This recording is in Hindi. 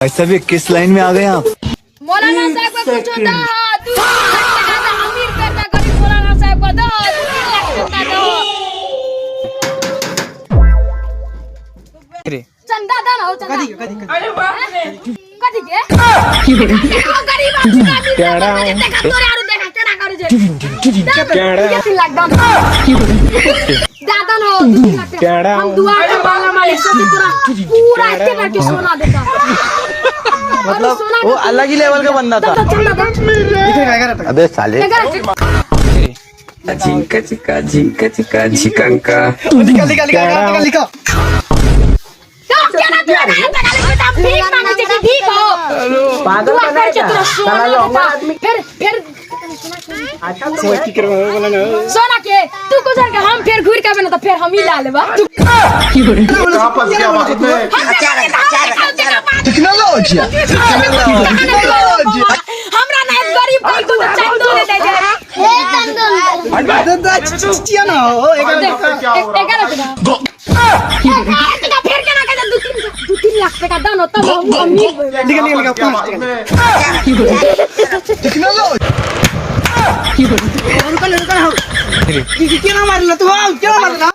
ऐसा भी किस लाइन में आ गए आप? मौलाना साहब को कुछ होता तू अमीर करता गरीब मौलाना साहब को दो 2 लाख चंदा दो चंदा दो ना हो चंदा अरे बाप रे कथि के गरीब आदमी देखा तोरे आरो देखा केना करू जे 3 लाख दान दादा नो 2 लाख हम दुआ के बाला मालिक सब तोरा पूरा केना के सोना देता मतलब वो अलग ही लेवल का बंदा था। अबे साले झिंका चिका झिकंका लिखा पागल सोना के तू कुछ हम फिर घूर के बना तो फिर हम ही ला लेबा टेक्नोलॉजी हमरा ना गरीब कोई को चंदो दे दे हे चंदो चिया ना हो 11 फिर केना के 2-3 लाख टका दान होता हम अमीर लिखा टेक्नोलॉजी क्या मारला तू क्या मारला